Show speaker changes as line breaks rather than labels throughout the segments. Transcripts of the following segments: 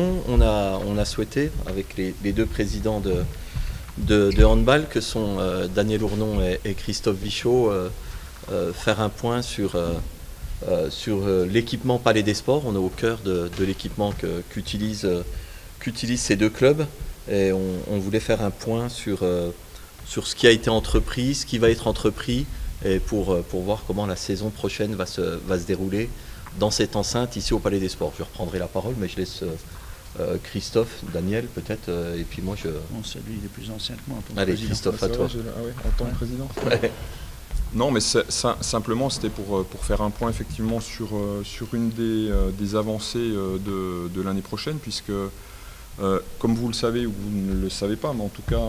Toulon, on a souhaité, avec les deux présidents de handball, que sont Daniel Ournon et Christophe Vichot, faire un point sur l'équipement Palais des Sports. On est au cœur de l'équipement qu'utilisent ces deux clubs. Et on voulait faire un point sur ce qui a été entrepris, ce qui va être entrepris, et pour voir comment la saison prochaine va se dérouler dans cette enceinte ici au Palais des Sports. Je reprendrai la parole, mais je laisse Christophe, Daniel peut-être, et puis moi je...
Bon, c'est lui, il est plus ancien que moi.
Allez, Christophe, à toi.
En tant que président. Ouais. Non, mais simplement, c'était pour faire un point effectivement sur une des avancées de l'année prochaine, puisque, comme vous le savez ou vous ne le savez pas, mais en tout cas,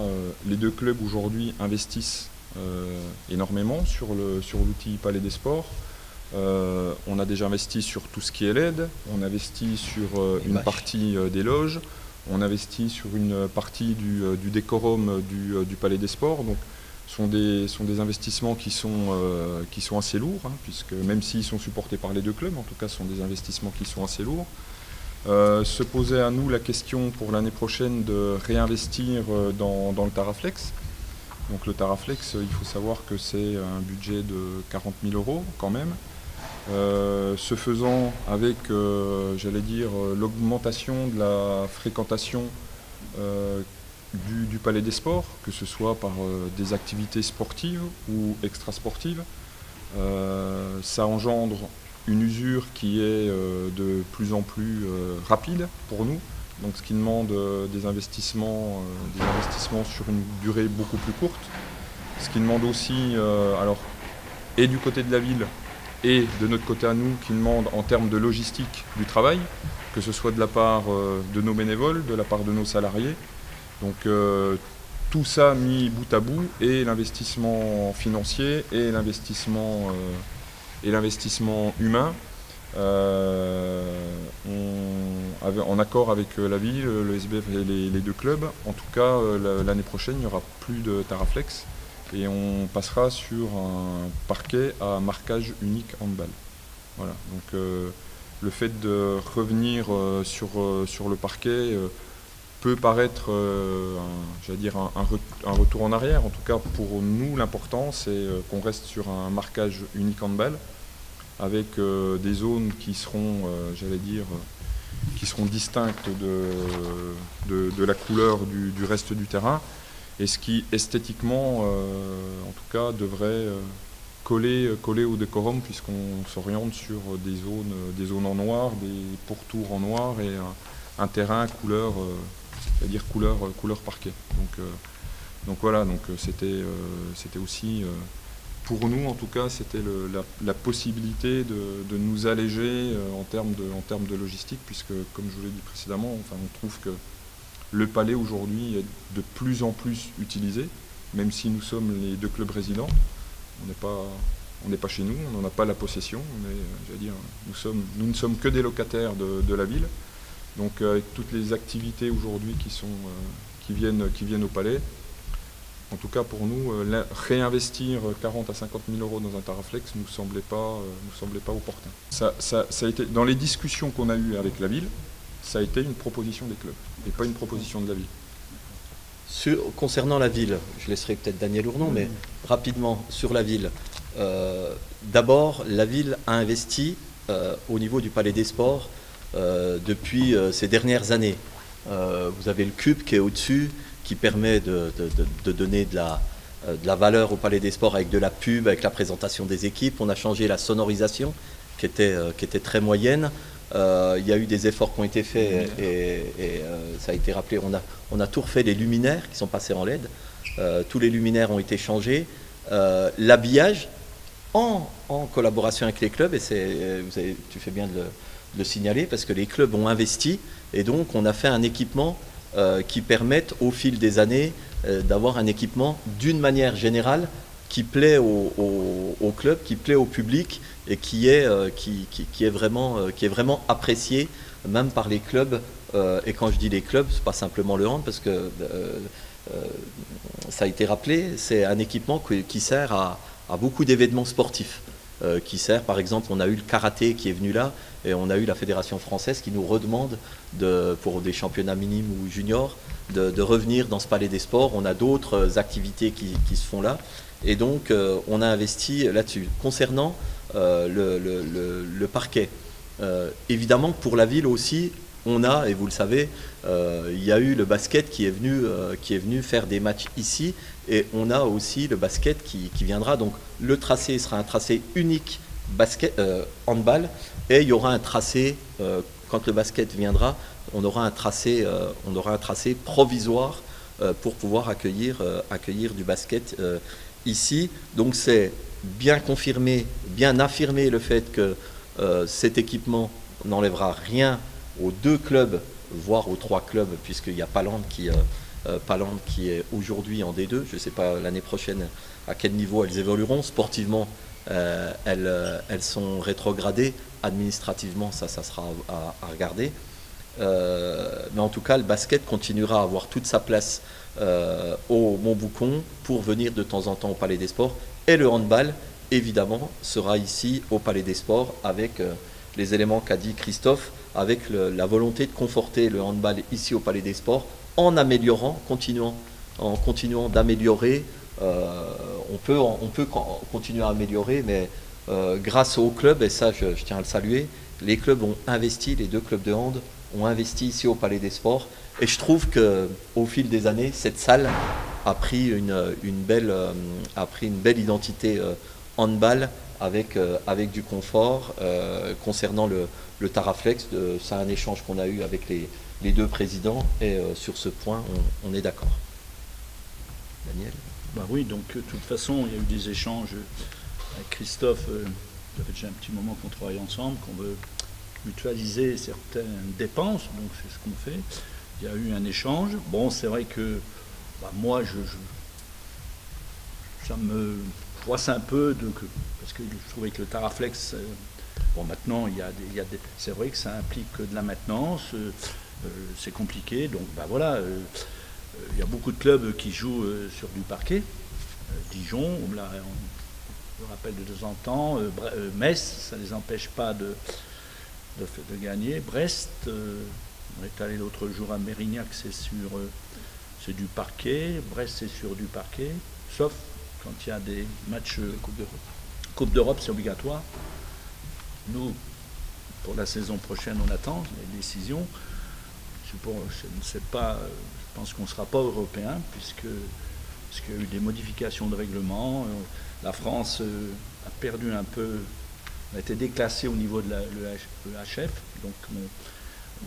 les deux clubs aujourd'hui investissent énormément sur l'outil Palais des Sports. On a déjà investi sur tout ce qui est LED, on investit sur une partie des loges, on investit sur une partie du décorum du Palais des Sports. Donc, sont des investissements qui sont assez lourds, hein, puisque même s'ils sont supportés par les deux clubs, en tout cas, ce sont des investissements qui sont assez lourds. Se posait à nous la question pour l'année prochaine de réinvestir dans le Taraflex. Donc le Taraflex, il faut savoir que c'est un budget de 40 000 € quand même. Ce faisant avec, j'allais dire, l'augmentation de la fréquentation du Palais des Sports, que ce soit par des activités sportives ou extrasportives, ça engendre une usure qui est de plus en plus rapide pour nous, donc ce qui demande des investissements sur une durée beaucoup plus courte, ce qui demande aussi, alors, et du côté de la ville et de notre côté à nous, qui demande en termes de logistique du travail, que ce soit de la part de nos bénévoles, de la part de nos salariés. Donc tout ça mis bout à bout, et l'investissement financier et l'investissement humain, en accord avec la ville, le SBF et les deux clubs. En tout cas, l'année prochaine, il n'y aura plus de Taraflex et on passera sur un parquet à marquage unique handball. Voilà. Donc le fait de revenir sur le parquet peut paraître j'allais dire un retour en arrière. En tout cas, pour nous, l'important, c'est qu'on reste sur un marquage unique handball avec des zones qui seront, j'allais dire, qui seront distinctes de la couleur du reste du terrain, et ce qui, esthétiquement, en tout cas, devrait coller au décorum, puisqu'on s'oriente sur des zones en noir, des pourtours en noir et un terrain couleur, c'est-à-dire couleur parquet. Donc voilà, donc c'était aussi, pour nous en tout cas, c'était la possibilité de nous alléger en termes de logistique, puisque, comme je vous l'ai dit précédemment, enfin, on trouve que le palais aujourd'hui est de plus en plus utilisé, même si nous sommes les deux clubs résidents. On n'est pas chez nous, on n'en a pas la possession, mais j'allais dire, nous ne sommes que des locataires de la ville. Donc avec toutes les activités aujourd'hui qui viennent au palais, en tout cas pour nous, réinvestir 40 à 50 000 € dans un Taraflex ne nous semblait pas opportun. Ça a été, dans les discussions qu'on a eues avec la ville, ça a été une proposition des clubs et pas une proposition de la ville.
Concernant la ville, je laisserai peut-être Daniel Ournon, mais rapidement sur la ville. D'abord, la ville a investi au niveau du Palais des Sports depuis ces dernières années. Vous avez le cube qui est au-dessus, qui permet de donner de la valeur au Palais des Sports avec de la pub, avec la présentation des équipes. On a changé la sonorisation qui était très moyenne. Il y a eu des efforts qui ont été faits et ça a été rappelé. On a tout refait, les luminaires qui sont passés en LED. Tous les luminaires ont été changés. L'habillage en collaboration avec les clubs, et tu fais bien de le signaler, parce que les clubs ont investi et donc on a fait un équipement qui permette au fil des années d'avoir un équipement d'une manière générale qui plaît au club, qui plaît au public et qui est vraiment apprécié même par les clubs. Et quand je dis les clubs, c'est pas simplement le hand, parce que ça a été rappelé, c'est un équipement qui sert à beaucoup d'événements sportifs. qui sert. Par exemple, on a eu le karaté qui est venu là, et on a eu la Fédération française qui nous redemande, pour des championnats minimes ou juniors, de revenir dans ce palais des sports. On a d'autres activités qui se font là, et donc on a investi là-dessus. Concernant le parquet, évidemment pour la ville aussi, on a, et vous le savez, il y a eu le basket qui est venu faire des matchs ici, et on a aussi le basket qui viendra. Donc le tracé sera un tracé unique basket, handball, et il y aura un tracé, quand le basket viendra, on aura un tracé provisoire pour pouvoir accueillir du basket ici. Donc c'est bien confirmé, bien affirmé le fait que cet équipement n'enlèvera rien aux 2 clubs, voire aux 3 clubs, puisqu'il y a Paland qui est aujourd'hui en D2. Je ne sais pas l'année prochaine à quel niveau elles évolueront. Sportivement, elles sont rétrogradées. Administrativement, ça sera à regarder. Mais en tout cas, le basket continuera à avoir toute sa place au Montboucon pour venir de temps en temps au Palais des Sports. Et le handball, évidemment, sera ici au Palais des Sports avec les éléments qu'a dit Christophe, avec la volonté de conforter le handball ici au Palais des Sports en améliorant, en continuant d'améliorer. On peut continuer à améliorer, mais grâce au club, et ça je tiens à le saluer, les clubs ont investi, les 2 clubs de hand ont investi ici au Palais des Sports, et je trouve qu'au fil des années, cette salle a pris une belle identité handball avec du confort. Concernant le Taraflex, c'est un échange qu'on a eu avec les 2 présidents, et sur ce point on est d'accord. Daniel?
Bah oui, donc de toute façon il y a eu des échanges avec Christophe. Ça fait déjà un petit moment qu'on travaille ensemble, qu'on veut mutualiser certaines dépenses, donc c'est ce qu'on fait. Il y a eu un échange. Bon, c'est vrai que moi ça me froisse un peu, parce que je trouvais que le Taraflex, bon, maintenant c'est vrai que ça implique de la maintenance, c'est compliqué, donc voilà, il y a beaucoup de clubs qui jouent sur du parquet. Dijon, on le rappelle de temps en temps, Metz, ça ne les empêche pas de gagner. Brest, on est allé l'autre jour à Mérignac, c'est du parquet. Brest, c'est sur du parquet, sauf quand il y a des matchs Coupe d'Europe, c'est obligatoire. Nous, pour la saison prochaine, on attend les décisions. Je ne sais pas, je pense qu'on ne sera pas européen, parce qu'il y a eu des modifications de règlement. La France a perdu un peu, a été déclassée au niveau de l'EHF, donc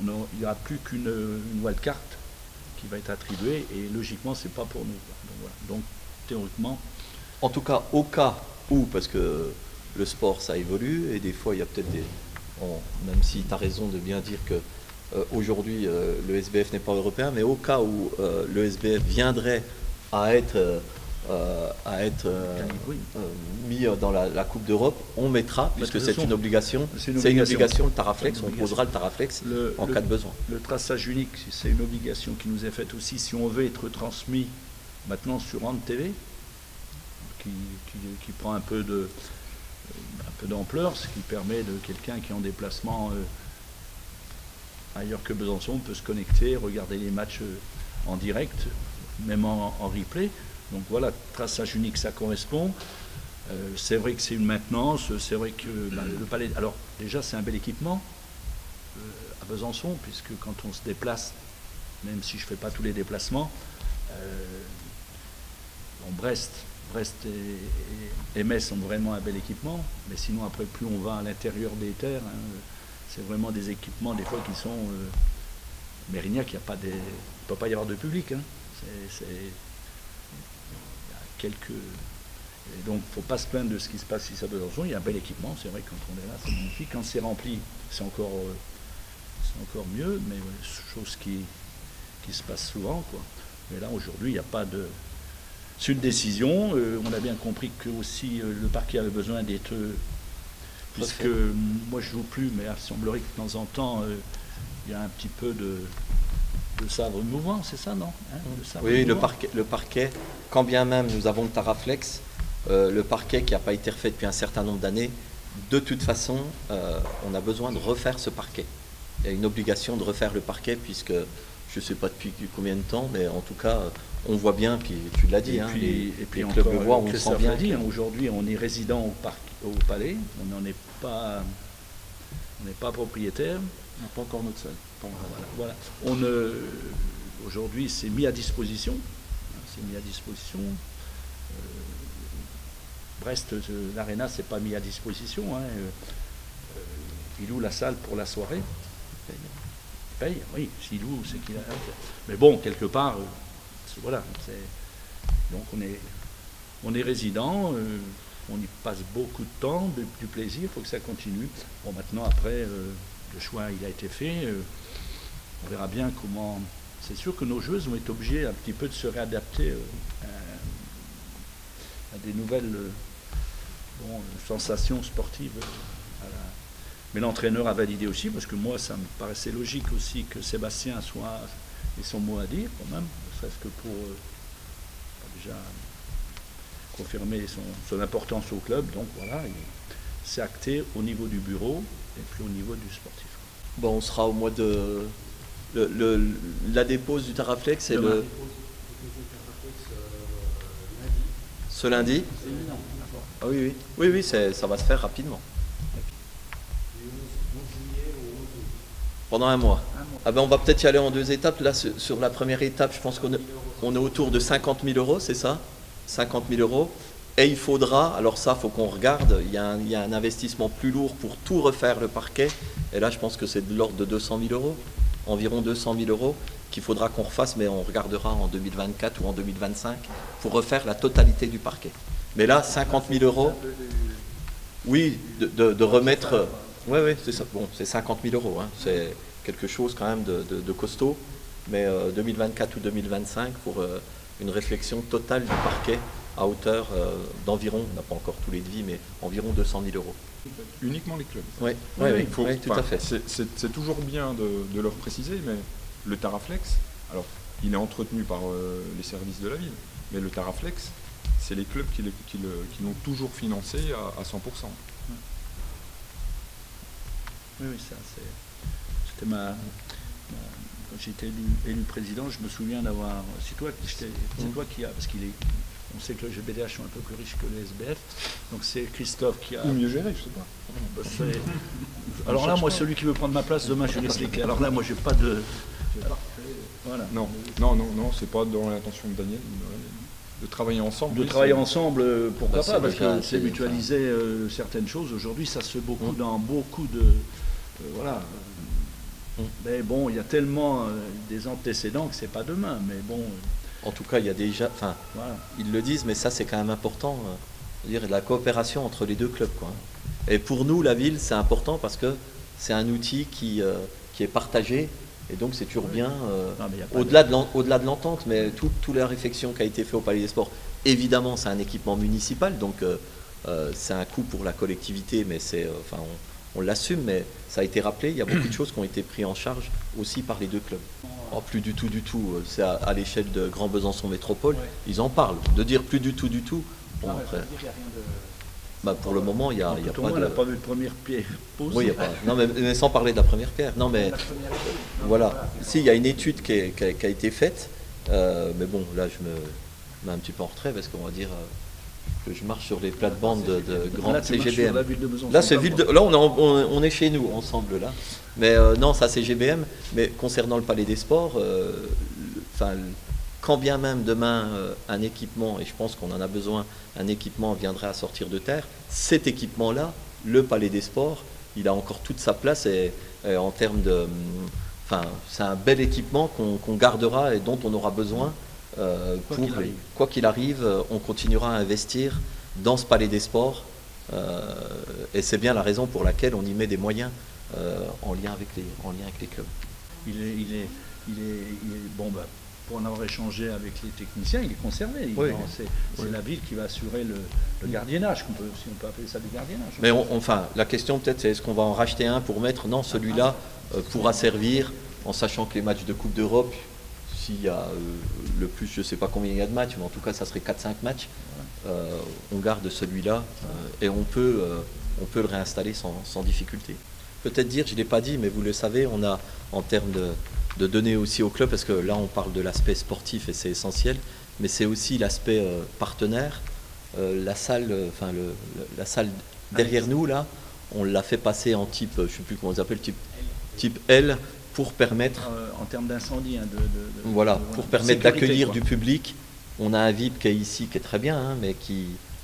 il n'y aura plus qu'une wildcard qui va être attribuée, et logiquement, c'est pas pour nous. Donc, voilà. Donc théoriquement...
En tout cas, au cas où, parce que le sport, ça évolue, et des fois, il y a peut-être même si tu as raison de bien dire que aujourd'hui, le SBF n'est pas européen, mais au cas où le SBF viendrait à être mis dans la Coupe d'Europe, on mettra, puisque c'est une obligation, le Taraflex, on posera le Taraflex en cas de besoin.
Le traçage unique, c'est une obligation qui nous est faite aussi si on veut être transmis maintenant sur Hand TV, qui prend un peu d'ampleur, ce qui permet de quelqu'un qui est en déplacement ailleurs que Besançon peut se connecter, regarder les matchs en direct, même en replay. Donc voilà, traçage unique, ça correspond. C'est vrai que c'est une maintenance, c'est vrai que le palais... Alors déjà, c'est un bel équipement à Besançon, puisque quand on se déplace, même si je ne fais pas tous les déplacements, Brest et Metz ont vraiment un bel équipement, mais sinon après, plus on va à l'intérieur des terres, c'est vraiment des équipements des fois qui sont... Mérignac, il ne peut pas y avoir de public. Il y a quelques... Et donc, il ne faut pas se plaindre de ce qui se passe ici à Besançon. Il y a un bel équipement, c'est vrai que quand on est là, c'est magnifique. Quand c'est rempli, c'est encore mieux, mais chose qui se passe souvent, quoi. Mais là, aujourd'hui, il n'y a pas de... C'est une décision. On a bien compris que aussi le parquet avait besoin d'être... puisque moi, je ne joue plus, mais il semblerait que de temps en temps, il y a un petit peu de sabre mouvant, c'est ça, non,
Oui, le parquet, quand bien même nous avons le Taraflex, le parquet qui n'a pas été refait depuis un certain nombre d'années, de toute façon, on a besoin de refaire ce parquet. Il y a une obligation de refaire le parquet puisque, je ne sais pas depuis combien de temps, mais en tout cas, on voit bien, puis tu l'as dit,
et puis
les clubs le voient, on sent bien.
Aujourd'hui, on est résident au palais, on n'en est pas, on n'est pas propriétaire.
On n'a pas encore notre salle.
Voilà. Aujourd'hui, c'est mis à disposition. C'est mis à disposition. Brest, l'Arena, c'est pas mis à disposition. Il loue la salle pour la soirée. Il paye, oui. S'il loue, c'est qu'il a. Mais bon, quelque part, voilà. Donc on est résident, on y passe beaucoup de temps, du plaisir, il faut que ça continue. Bon, maintenant, après, le choix, il a été fait. On verra bien comment. C'est sûr que nos joueuses vont être obligées un petit peu de se réadapter à des nouvelles sensations sportives. Mais l'entraîneur a validé aussi, parce que moi, ça me paraissait logique aussi que Sébastien ait son mot à dire, quand même, ne serait-ce que pour déjà confirmer son importance au club. Donc voilà, c'est acté au niveau du bureau et puis au niveau du sportif.
Bon, on sera au mois de... la dépose du Taraflex, c'est le... Ce lundi. Ah oui, ça va se faire rapidement. Pendant un mois. Ah ben on va peut-être y aller en 2 étapes. Là, sur la première étape, je pense qu'on est autour de 50 000 euros, c'est ça? 50 000 euros. Et il faudra, alors ça, il faut qu'on regarde, il y a un investissement plus lourd pour tout refaire le parquet. Et là, je pense que c'est de l'ordre de 200 000 euros, environ 200 000 euros, qu'il faudra qu'on refasse, mais on regardera en 2024 ou en 2025 pour refaire la totalité du parquet. Mais là, 50 000 euros, oui, de remettre... Oui, c'est ça. Bon, c'est 50 000 euros, c'est quelque chose quand même de costaud, mais 2024 ou 2025 pour une réflexion totale du parquet à hauteur d'environ, on n'a pas encore tous les devis, mais environ 200 000 euros.
Uniquement les clubs.
Oui, tout à fait.
C'est toujours bien de leur préciser, mais le Taraflex, alors il est entretenu par les services de la ville, mais le Taraflex, c'est les clubs qui l'ont toujours financé à 100%.
Oui, ça c'était quand j'étais élu président, je me souviens d'avoir. C'est toi qui a. Parce on sait que le GBDH sont un peu plus riches que le SBF, donc c'est Christophe qui a.
Ou mieux géré, je sais pas.
Alors là, moi, celui qui veut prendre ma place, demain, je laisse les clés. Alors là, moi, j'ai pas de.
Voilà. Non, c'est pas dans l'intention de Daniel de travailler ensemble.
De travailler ensemble, pourquoi pas, parce que c'est mutualiser certaines choses. Aujourd'hui, ça se fait beaucoup dans beaucoup de. Voilà. Mais bon, il y a tellement des antécédents que c'est pas demain. Mais bon.
En tout cas, il y a déjà. Enfin, voilà. Ils le disent, mais ça, c'est quand même important. Dire la coopération entre les deux clubs, quoi. Et pour nous, la ville, c'est important parce que c'est un outil qui est partagé. Et donc, c'est toujours bien, au-delà de l'entente, mais toute la réflexion qui a été faite au Palais des Sports, évidemment, c'est un équipement municipal, donc c'est un coût pour la collectivité, mais on l'assume, mais ça a été rappelé, il y a beaucoup de choses qui ont été prises en charge aussi par les deux clubs. Oh, plus du tout, c'est à l'échelle de Grand Besançon Métropole, ils en parlent. De dire plus du tout, bon, après... pour le moment, il n'y a pas de...
On n'a pas vu de première pierre posée.
Oui, non, mais sans parler de la première pierre. Non, mais voilà. Si, il y a une étude qui a été faite, mais bon, là, je me mets un petit peu en retrait parce qu'on va dire que je marche sur les plates-bandes de grand CGBM. Là, c'est là, on est chez nous ensemble là. Mais non, ça c'est GBM. Mais concernant le Palais des Sports, quand bien même demain un équipement, et je pense qu'on en a besoin, un équipement viendrait à sortir de terre, cet équipement-là, le Palais des Sports, il a encore toute sa place et en termes de... c'est un bel équipement qu'on gardera et dont on aura besoin quoi qu'il arrive, on continuera à investir dans ce Palais des Sports et c'est bien la raison pour laquelle on y met des moyens en lien avec les clubs.
Il est bon, pour en avoir échangé avec les techniciens, il est conservé.
Oui.
C'est la ville qui va assurer le gardiennage, si on peut appeler ça du gardiennage.
Mais la question peut-être c'est est-ce qu'on va en racheter un pour mettre... Non, celui-là pourra servir, en sachant que les matchs de Coupe d'Europe, s'il y a le plus, je ne sais pas combien il y a de matchs, mais en tout cas ça serait 4-5 matchs, on garde celui-là et on peut on peut le réinstaller sans difficulté. Peut-être dire, je ne l'ai pas dit, mais vous le savez, on a en termes de données aussi au club, parce que là on parle de l'aspect sportif et c'est essentiel, mais c'est aussi l'aspect partenaire. La salle, la salle derrière nous, là, on l'a fait passer en type, je ne sais plus comment on appelle, type L, pour permettre...
en termes d'incendie, hein,
voilà, pour permettre d'accueillir du public. On a un VIP qui est ici, qui est très bien, hein, mais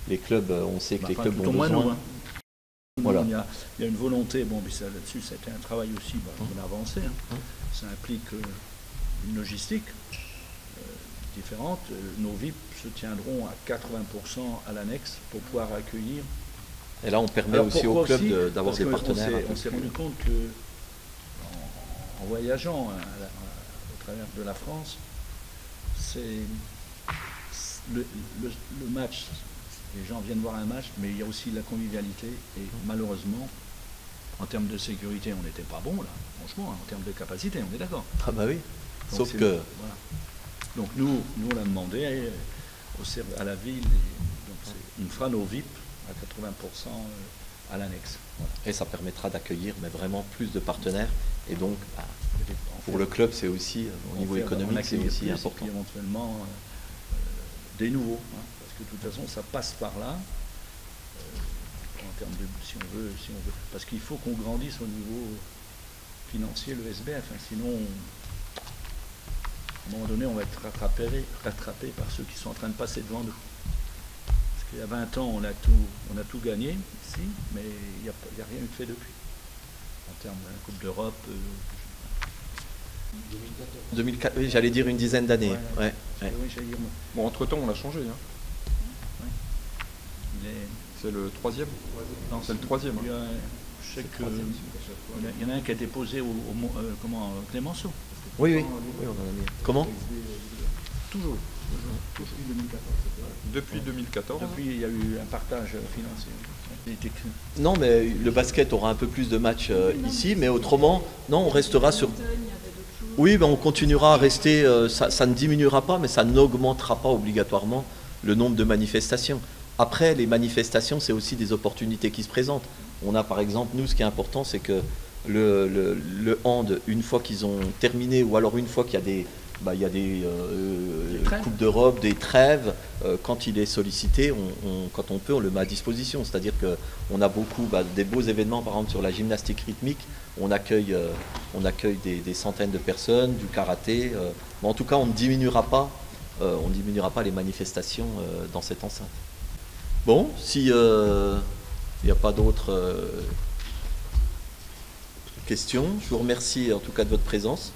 les clubs, on sait que les clubs ont besoin.
Nous, hein.
Voilà.
Il y a une volonté, bon, puis là-dessus, ça a été un travail aussi, on a avancé. Hein. Ça implique une logistique différente. Nos VIP se tiendront à 80% à l'annexe pour pouvoir accueillir.
Et là, on permet aussi au club d'avoir des partenaires.
On s'est rendu compte que, en voyageant au travers de la France, le match. Les gens viennent voir un match, mais il y a aussi la convivialité. Et malheureusement, en termes de sécurité, on n'était pas bon là. Franchement, en termes de capacité, on est d'accord.
Ah bah oui.
Donc,
sauf que...
Voilà. Donc nous on a demandé à la ville, on fera nos VIP à 80% à l'annexe. Voilà.
Et ça permettra d'accueillir mais vraiment plus de partenaires. Et donc, pour le club, c'est aussi, au niveau économique, c'est aussi important.
Et puis éventuellement des nouveaux. Hein. De toute façon, ça passe par là, en termes de, si on veut, parce qu'il faut qu'on grandisse au niveau financier, le SBF, hein, sinon, à un moment donné, on va être rattrapé par ceux qui sont en train de passer devant nous. Parce qu'il y a 20 ans, on a tout gagné ici, mais il n'y a rien eu de fait depuis. En termes de la Coupe d'Europe.
2004, oui, j'allais dire une dizaine d'années. Ouais.
Oui, j'allais dire.
Bon, entre-temps, on a changé. Hein. C'est le troisième.
Non,
c'est le troisième.
Je sais qu'il y en a un qui a été posé au Clémenceau.
Oui, on en a mis. Comment?
Toujours.
Depuis 2014.
Depuis, il y a eu un partage financier.
Non, mais le basket aura un peu plus de matchs ici, mais autrement, non, on restera sur... Oui, ben on continuera à rester, ça ne diminuera pas, mais ça n'augmentera pas obligatoirement le nombre de manifestations. Après, les manifestations, c'est aussi des opportunités qui se présentent. On a par exemple, nous, ce qui est important, c'est que le hand, une fois qu'ils ont terminé, ou alors une fois qu'il y a des Coupes d'Europe, des trêves, quand il est sollicité, quand on peut, on le met à disposition. C'est-à-dire qu'on a beaucoup, des beaux événements, par exemple sur la gymnastique rythmique, on accueille des centaines de personnes, du karaté. Mais en tout cas, on ne diminuera pas les manifestations dans cette enceinte. Bon, si il n'y a pas d'autres questions, je vous remercie en tout cas de votre présence.